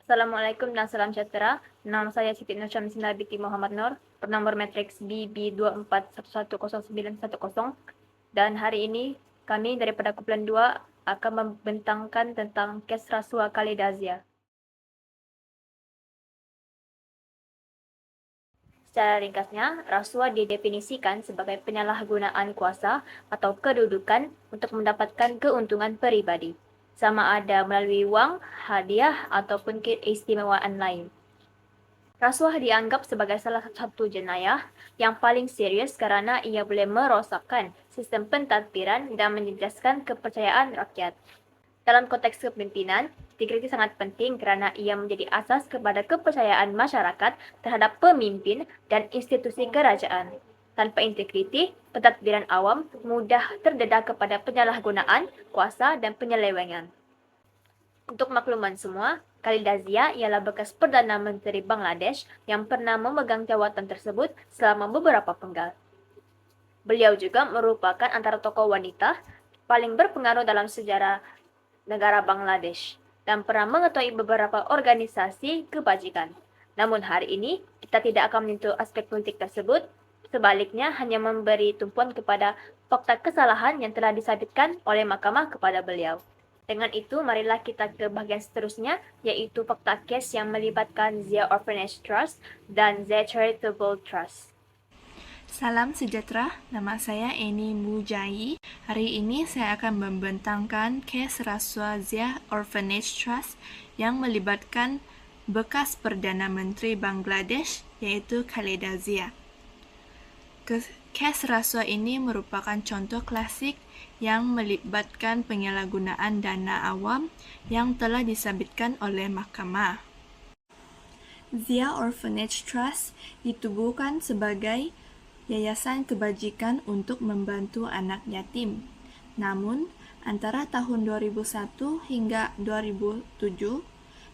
Assalamualaikum dan salam sejahtera. Nama saya Siti Nur Syamsina binti Muhammad Nur, bernomor matriks BB24110910. Dan hari ini kami daripada kumpulan 2 akan membentangkan tentang kes rasuah Khalida Zia. Secara ringkasnya, rasuah didefinisikan sebagai penyalahgunaan kuasa atau kedudukan untuk mendapatkan keuntungan peribadi, sama ada melalui wang, hadiah, ataupun keistimewaan lain. Rasuah dianggap sebagai salah satu jenayah yang paling serius kerana ia boleh merosakkan sistem pentadbiran dan menjejaskan kepercayaan rakyat. Dalam konteks kepimpinan, integriti sangat penting kerana ia menjadi asas kepada kepercayaan masyarakat terhadap pemimpin dan institusi kerajaan. Tanpa integriti, pentadbiran awam mudah terdedah kepada penyalahgunaan, kuasa dan penyelewengan. Untuk makluman semua, Khalida Zia ialah bekas Perdana Menteri Bangladesh yang pernah memegang jawatan tersebut selama beberapa penggal. Beliau juga merupakan antara tokoh wanita paling berpengaruh dalam sejarah negara Bangladesh dan pernah mengetuai beberapa organisasi kebajikan. Namun hari ini, kita tidak akan menyentuh aspek politik tersebut, sebaliknya hanya memberi tumpuan kepada fakta kesalahan yang telah disabitkan oleh mahkamah kepada beliau. Dengan itu, marilah kita ke bahagian seterusnya, iaitu fakta kes yang melibatkan Zia Orphanage Trust dan Zia Charitable Trust. Salam sejahtera, nama saya Eni Mujai. Hari ini saya akan membentangkan kes rasuah Zia Orphanage Trust yang melibatkan bekas Perdana Menteri Bangladesh iaitu Khalida Zia. Kes rasuah ini merupakan contoh klasik yang melibatkan penyalahgunaan dana awam yang telah disabitkan oleh mahkamah. Zia Orphanage Trust ditubuhkan sebagai yayasan kebajikan untuk membantu anak yatim. Namun, antara tahun 2001 hingga 2007,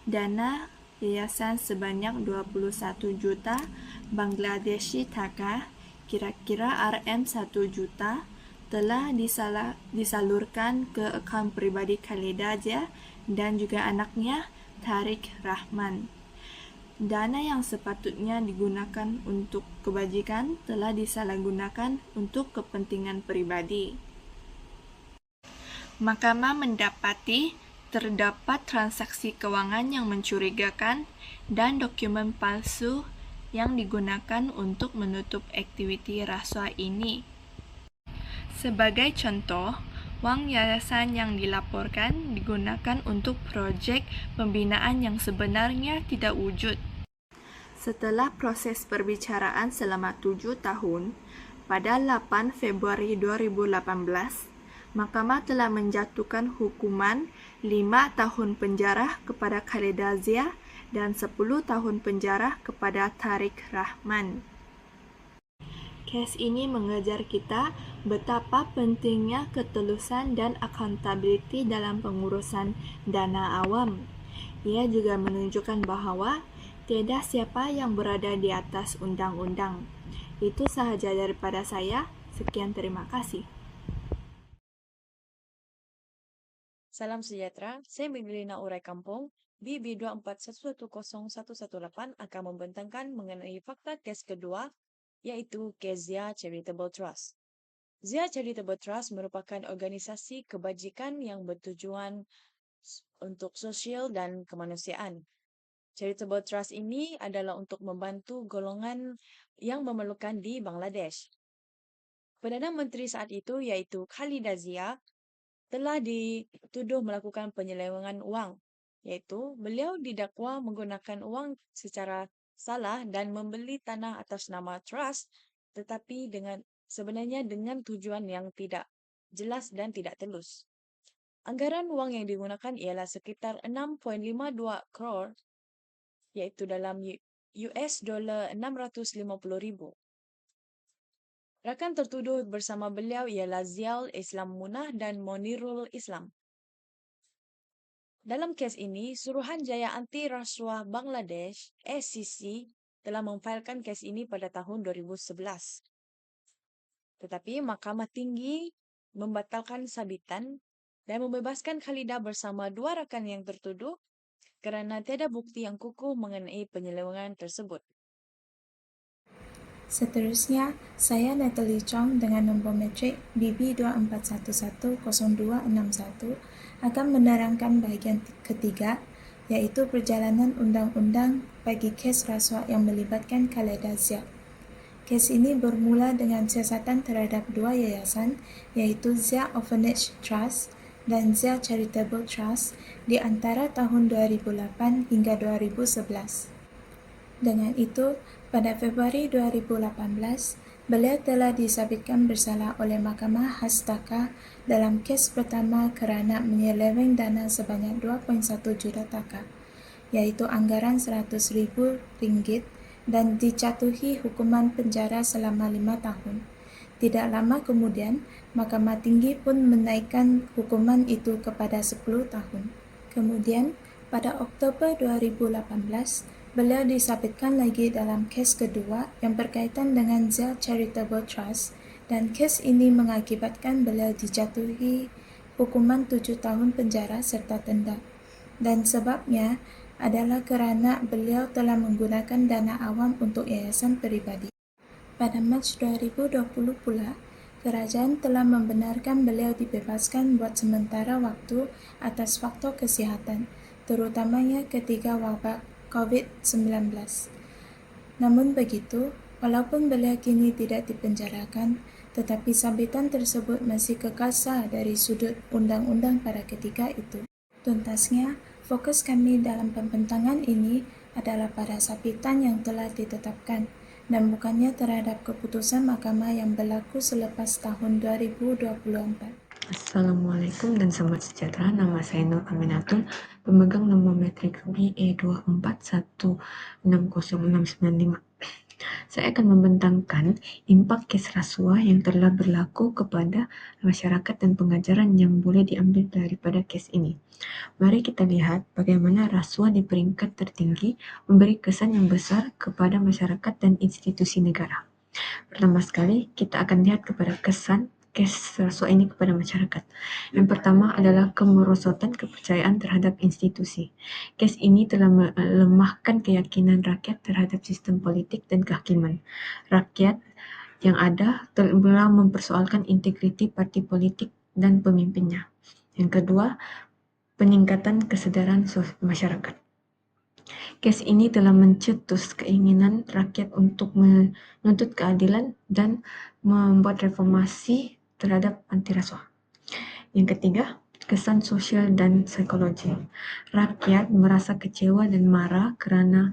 dana yayasan sebanyak 21 juta Bangladeshi taka, kira-kira RM1 juta, telah disalurkan ke akaun pribadi Khalida Zia dan juga anaknya Tariq Rahman. Dana yang sepatutnya digunakan untuk kebajikan telah disalahgunakan untuk kepentingan peribadi. Mahkamah mendapati terdapat transaksi kewangan yang mencurigakan dan dokumen palsu yang digunakan untuk menutup aktiviti rasuah ini. Sebagai contoh, wang yayasan yang dilaporkan digunakan untuk projek pembinaan yang sebenarnya tidak wujud. Setelah proses perbicaraan selama 7 tahun, pada 8 Februari 2018, Mahkamah telah menjatuhkan hukuman 5 tahun penjara kepada Khalida Zia dan 10 tahun penjara kepada Tariq Rahman. Kes ini mengajar kita betapa pentingnya ketulusan dan accountability dalam pengurusan dana awam. Ia juga menunjukkan bahawa tiada siapa yang berada di atas undang-undang. Itu sahaja daripada saya. Sekian, terima kasih. Salam sejahtera, saya Miguelina Urai Kampung, BB24110118 akan membentangkan mengenai fakta kes kedua, iaitu kes Zia Charitable Trust. Zia Charitable Trust merupakan organisasi kebajikan yang bertujuan untuk sosial dan kemanusiaan. Charitable Trust ini adalah untuk membantu golongan yang memerlukan di Bangladesh. Perdana Menteri saat itu iaitu Khalida Zia telah dituduh melakukan penyelewengan wang, iaitu beliau didakwa menggunakan wang secara salah dan membeli tanah atas nama trust tetapi sebenarnya dengan tujuan yang tidak jelas dan tidak telus. Anggaran wang yang digunakan ialah sekitar 6.52 crore, iaitu dalam US dollar 650,000. Rakan tertuduh bersama beliau ialah Ziaul Islam Munah dan Monirul Islam. Dalam kes ini, Suruhanjaya Anti Rasuah Bangladesh (SCC) telah memfailkan kes ini pada tahun 2011. Tetapi Mahkamah Tinggi membatalkan sabitan dan membebaskan Khalida bersama 2 rakan yang tertuduh kerana tiada bukti yang kukuh mengenai penyelewengan tersebut. Seterusnya, saya Natalie Chong dengan nombor metrik BB24110261 akan menerangkan bahagian ketiga, iaitu perjalanan undang-undang bagi kes rasuah yang melibatkan Khaleda Zia. Kes ini bermula dengan siasatan terhadap dua yayasan, iaitu Zia Orphanage Trust dan Zia Charitable Trust di antara tahun 2008 hingga 2011. Dengan itu, pada Februari 2018, beliau telah disabitkan bersalah oleh Mahkamah Hastaka dalam kes pertama kerana menyeleweng dana sebanyak 2.1 juta taka, iaitu anggaran RM100,000 dan dijatuhi hukuman penjara selama 5 tahun. Tidak lama kemudian, Mahkamah Tinggi pun menaikkan hukuman itu kepada 10 tahun. Kemudian, pada Oktober 2018, beliau disabitkan lagi dalam kes kedua yang berkaitan dengan Zia Charitable Trust, dan kes ini mengakibatkan beliau dijatuhi hukuman 7 tahun penjara serta denda. Dan sebabnya adalah kerana beliau telah menggunakan dana awam untuk yayasan peribadi. Pada Mac 2020 pula, kerajaan telah membenarkan beliau dibebaskan buat sementara waktu atas faktor kesihatan, terutamanya ketika wabak COVID-19. Namun begitu, walaupun beliau kini tidak dipenjarakan, tetapi sabitan tersebut masih kekal sah dari sudut undang-undang pada ketika itu. Tuntasnya, fokus kami dalam pembentangan ini adalah pada sabitan yang telah ditetapkan dan bukannya terhadap keputusan mahkamah yang berlaku selepas tahun 2024. Assalamualaikum dan selamat sejahtera. Nama saya Nur Aminatul, pemegang nombor metrik BE24160695. Saya akan membentangkan impak kes rasuah yang telah berlaku kepada masyarakat dan pengajaran yang boleh diambil daripada kes ini. Mari kita lihat bagaimana rasuah di peringkat tertinggi memberi kesan yang besar kepada masyarakat dan institusi negara. Pertama sekali, kita akan lihat kepada kesan kes rasuah ini kepada masyarakat. Yang pertama adalah kemerosotan kepercayaan terhadap institusi. Kes ini telah melemahkan keyakinan rakyat terhadap sistem politik dan kehakiman. Rakyat yang ada telah mempersoalkan integriti parti politik dan pemimpinnya. Yang kedua, peningkatan kesedaran masyarakat. Kes ini telah mencetus keinginan rakyat untuk menuntut keadilan dan membuat reformasi terhadap anti rasuah. Yang ketiga, kesan sosial dan psikologi. Rakyat merasa kecewa dan marah kerana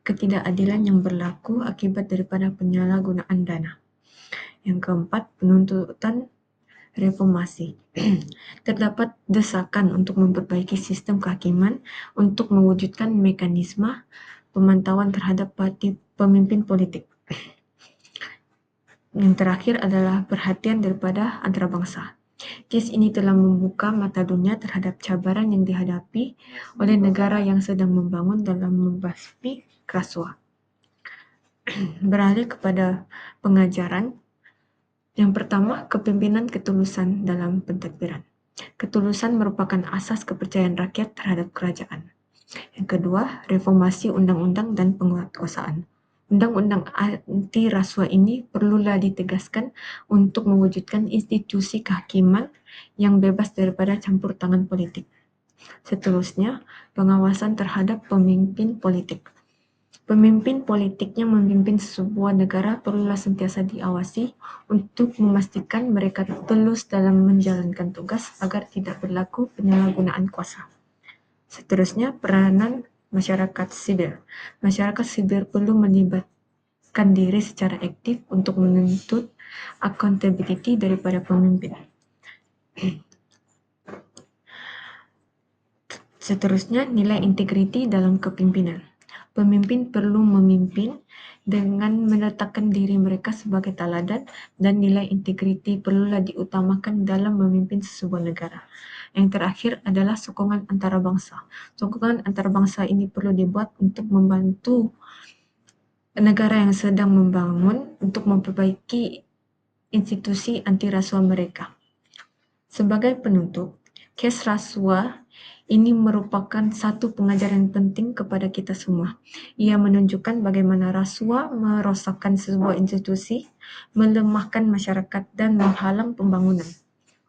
ketidakadilan yang berlaku akibat daripada penyalahgunaan dana. Yang keempat, penuntutan reformasi. Terdapat desakan untuk memperbaiki sistem kehakiman untuk mewujudkan mekanisme pemantauan terhadap parti pemimpin politik. Yang terakhir adalah perhatian daripada antarabangsa. Kes ini telah membuka mata dunia terhadap cabaran yang dihadapi oleh negara yang sedang membangun dalam membasmi rasuah. Beralih kepada pengajaran. Yang pertama, kepimpinan ketulusan dalam pentadbiran. Ketulusan merupakan asas kepercayaan rakyat terhadap kerajaan. Yang kedua, reformasi undang-undang dan penguatkuasaan. Undang-undang anti rasuah ini perlulah ditegaskan untuk mewujudkan institusi kehakiman yang bebas daripada campur tangan politik. Seterusnya, pengawasan terhadap pemimpin politik. Pemimpin politik yang memimpin sebuah negara perlulah sentiasa diawasi untuk memastikan mereka tulus dalam menjalankan tugas agar tidak berlaku penyalahgunaan kuasa. Seterusnya, peranan masyarakat sipil. Masyarakat sipil perlu melibatkan diri secara aktif untuk menuntut accountability daripada pemimpin. Seterusnya, nilai integriti dalam kepimpinan. Pemimpin perlu memimpin dengan meletakkan diri mereka sebagai teladan dan nilai integriti perlulah diutamakan dalam memimpin sebuah negara. Yang terakhir adalah sokongan antarabangsa. Sokongan antarabangsa ini perlu dibuat untuk membantu negara yang sedang membangun untuk memperbaiki institusi anti rasuah mereka. Sebagai penutup, kes rasuah Ini merupakan satu pengajaran penting kepada kita semua. Ia menunjukkan bagaimana rasuah merosakkan sebuah institusi, melemahkan masyarakat dan menghalang pembangunan.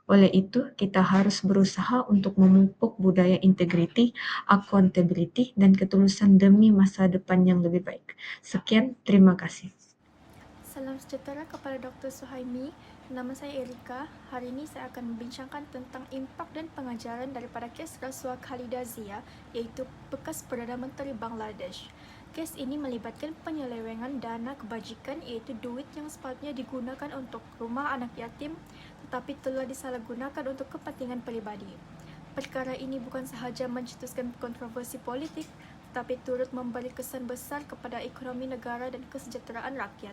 Oleh itu, kita harus berusaha untuk memupuk budaya integriti, accountability, dan ketulusan demi masa depan yang lebih baik. Sekian, terima kasih. Salam sejahtera kepada Dr. Suhaimi. Nama saya Erika. Hari ini saya akan membincangkan tentang impak dan pengajaran daripada kes rasuah Khalidah Zia, iaitu bekas Perdana Menteri Bangladesh. Kes ini melibatkan penyelewengan dana kebajikan, iaitu duit yang sepatutnya digunakan untuk rumah anak yatim tetapi telah disalahgunakan untuk kepentingan peribadi. Perkara ini bukan sahaja mencetuskan kontroversi politik tetapi turut memberi kesan besar kepada ekonomi negara dan kesejahteraan rakyat.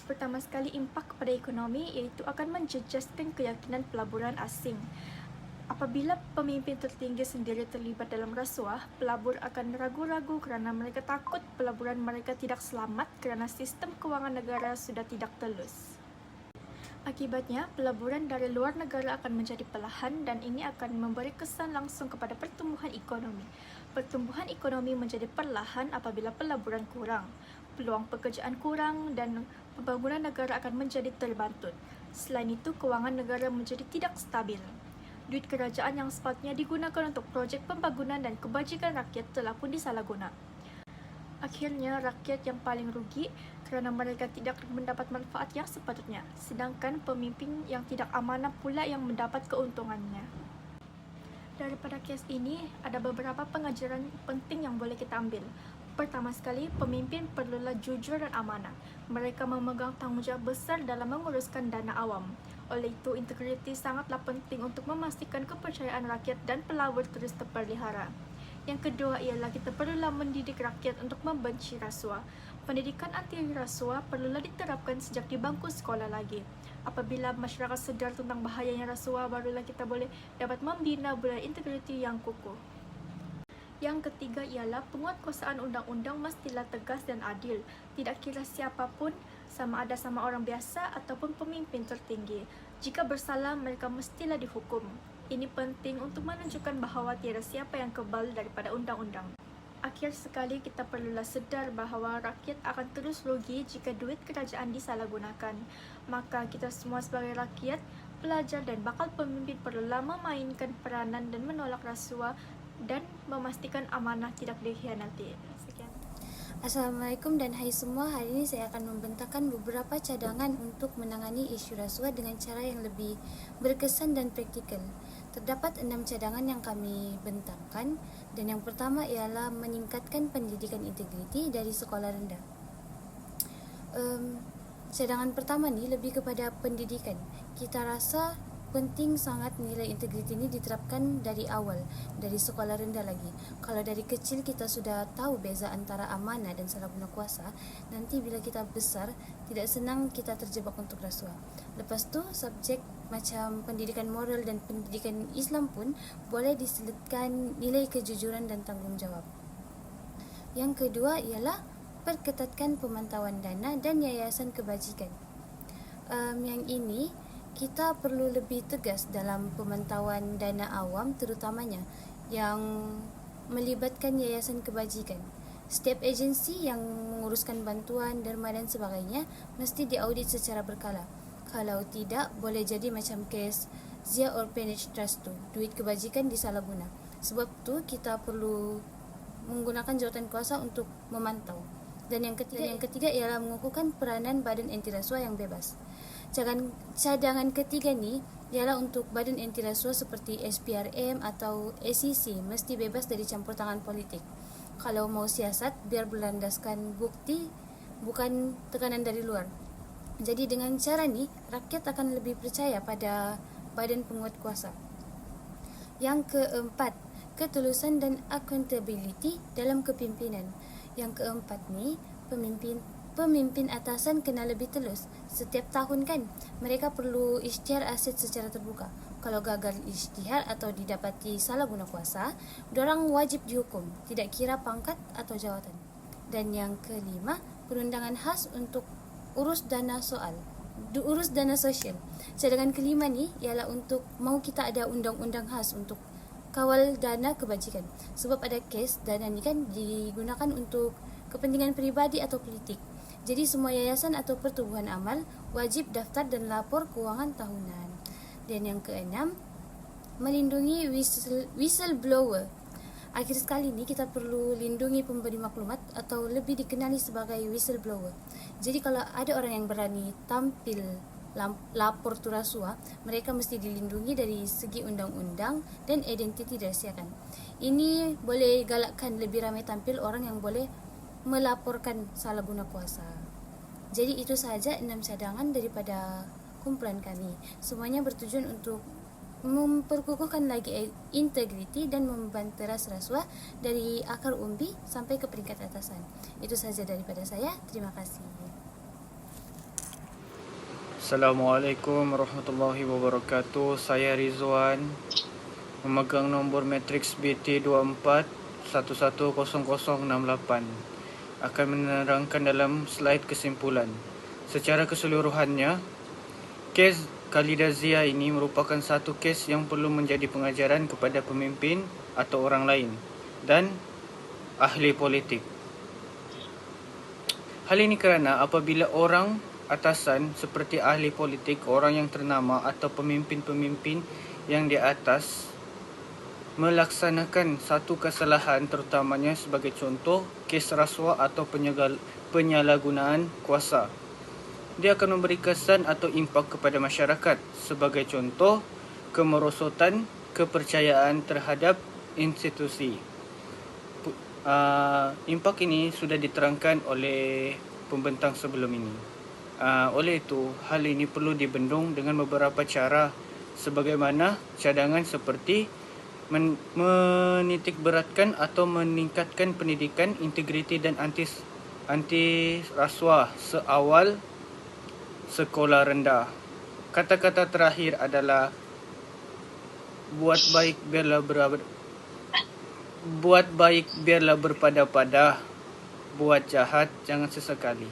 Pertama sekali, impak kepada ekonomi iaitu akan menjejaskan keyakinan pelaburan asing. Apabila pemimpin tertinggi sendiri terlibat dalam rasuah, pelabur akan ragu-ragu kerana mereka takut pelaburan mereka tidak selamat kerana sistem kewangan negara sudah tidak telus. Akibatnya, pelaburan dari luar negara akan menjadi perlahan dan ini akan memberi kesan langsung kepada pertumbuhan ekonomi. Pertumbuhan ekonomi menjadi perlahan apabila pelaburan kurang, peluang pekerjaan kurang dan pembangunan negara akan menjadi terbantut. Selain itu, kewangan negara menjadi tidak stabil. Duit kerajaan yang sepatutnya digunakan untuk projek pembangunan dan kebajikan rakyat telah pun disalahguna. Akhirnya, rakyat yang paling rugi kerana mereka tidak mendapat manfaat yang sepatutnya, sedangkan pemimpin yang tidak amanah pula yang mendapat keuntungannya. Daripada kes ini, ada beberapa pengajaran penting yang boleh kita ambil. Pertama sekali, pemimpin perlulah jujur dan amanah. Mereka memegang tanggungjawab besar dalam menguruskan dana awam. Oleh itu, integriti sangatlah penting untuk memastikan kepercayaan rakyat dan pelabur terus terpelihara. Yang kedua ialah kita perlulah mendidik rakyat untuk membenci rasuah. Pendidikan anti rasuah perlulah diterapkan sejak di bangku sekolah lagi. Apabila masyarakat sedar tentang bahayanya rasuah, barulah kita boleh dapat membina budaya integriti yang kukuh. Yang ketiga ialah penguatkuasaan undang-undang mestilah tegas dan adil. Tidak kira siapapun, sama ada sama orang biasa ataupun pemimpin tertinggi. Jika bersalah, mereka mestilah dihukum. Ini penting untuk menunjukkan bahawa tiada siapa yang kebal daripada undang-undang. Akhir sekali, kita perlulah sedar bahawa rakyat akan terus rugi jika duit kerajaan disalahgunakan. Maka kita semua sebagai rakyat, pelajar dan bakal pemimpin perlulah memainkan peranan dan menolak rasuah dan memastikan amanah tidak dikhianati. Sekian. Assalamualaikum dan hai semua. Hari ini saya akan membentangkan beberapa cadangan untuk menangani isu rasuah dengan cara yang lebih berkesan dan praktikal. Terdapat 6 cadangan yang kami bentangkan dan yang pertama ialah meningkatkan pendidikan integriti dari sekolah rendah. Cadangan pertama ni lebih kepada pendidikan. Kita rasa penting sangat nilai integriti ini diterapkan dari awal, dari sekolah rendah lagi. Kalau dari kecil kita sudah tahu beza antara amanah dan salah guna kuasa, nanti bila kita besar, tidak senang kita terjebak untuk rasuah. Lepas tu, subjek macam pendidikan moral dan pendidikan Islam pun boleh diselitkan nilai kejujuran dan tanggungjawab. Yang kedua ialah perketatkan pemantauan dana dan yayasan kebajikan. Yang ini, kita perlu lebih tegas dalam pemantauan dana awam terutamanya yang melibatkan yayasan kebajikan. Setiap agensi yang menguruskan bantuan, derma dan sebagainya mesti diaudit secara berkala. Kalau tidak, boleh jadi macam kes Zia Orphanage Trust tu, duit kebajikan disalahguna. Sebab tu kita perlu menggunakan jawatan kuasa untuk memantau. Dan yang ketiga ialah mengukuhkan peranan badan anti rasuah yang bebas. Cadangan ketiga ni ialah untuk badan anti rasuah seperti SPRM atau SEC mesti bebas dari campur tangan politik. Kalau mau siasat, biar berlandaskan bukti, bukan tekanan dari luar. Jadi dengan cara ni, rakyat akan lebih percaya pada badan penguat kuasa. Yang keempat, ketulusan dan accountability dalam kepimpinan. Yang keempat ni, pemimpin atasan kena lebih telus. Setiap tahun kan, mereka perlu isytihar aset secara terbuka. Kalau gagal isytihar atau didapati salah guna kuasa, diorang wajib dihukum, tidak kira pangkat atau jawatan. Dan yang kelima, perundangan khas untuk urus dana sosial. Cadangan kelima ni ialah untuk mau kita ada undang-undang khas untuk kawal dana kebajikan. Sebab ada kes dana ni kan digunakan untuk kepentingan peribadi atau politik. Jadi semua yayasan atau pertubuhan amal wajib daftar dan lapor kewangan tahunan. Dan yang keenam, melindungi whistleblower. Akhir sekali ni kita perlu lindungi pemberi maklumat atau lebih dikenali sebagai whistleblower. Jadi kalau ada orang yang berani tampil lapor tu rasuah, mereka mesti dilindungi dari segi undang-undang dan identiti dirahsiakan. Ini boleh galakkan lebih ramai tampil orang yang boleh melaporkan salah guna kuasa. Jadi itu sahaja 6 cadangan daripada kumpulan kami. Semuanya bertujuan untuk memperkukuhkan lagi integriti dan membanteras rasuah dari akar umbi sampai ke peringkat atasan. Itu sahaja daripada saya. Terima kasih. Assalamualaikum warahmatullahi wabarakatuh. Saya Rizwan, memegang nombor matriks BT 24 110068. Akan menerangkan dalam slide kesimpulan. Secara keseluruhannya, kes Khalidah Zia ini merupakan satu kes yang perlu menjadi pengajaran kepada pemimpin atau orang lain dan ahli politik. Hal ini kerana apabila orang atasan seperti ahli politik, orang yang ternama atau pemimpin-pemimpin yang di atas melaksanakan satu kesalahan, terutamanya sebagai contoh kes rasuah atau penyalahgunaan kuasa, dia akan memberi kesan atau impak kepada masyarakat. Sebagai contoh, kemerosotan kepercayaan terhadap institusi. Impak ini sudah diterangkan oleh pembentang sebelum ini. Oleh itu, hal ini perlu dibendung dengan beberapa cara, sebagaimana cadangan seperti menitikberatkan atau meningkatkan pendidikan integriti dan anti rasuah seawal sekolah rendah. Kata-kata terakhir adalah buat baik biarlah berpada-pada, buat jahat jangan sesekali.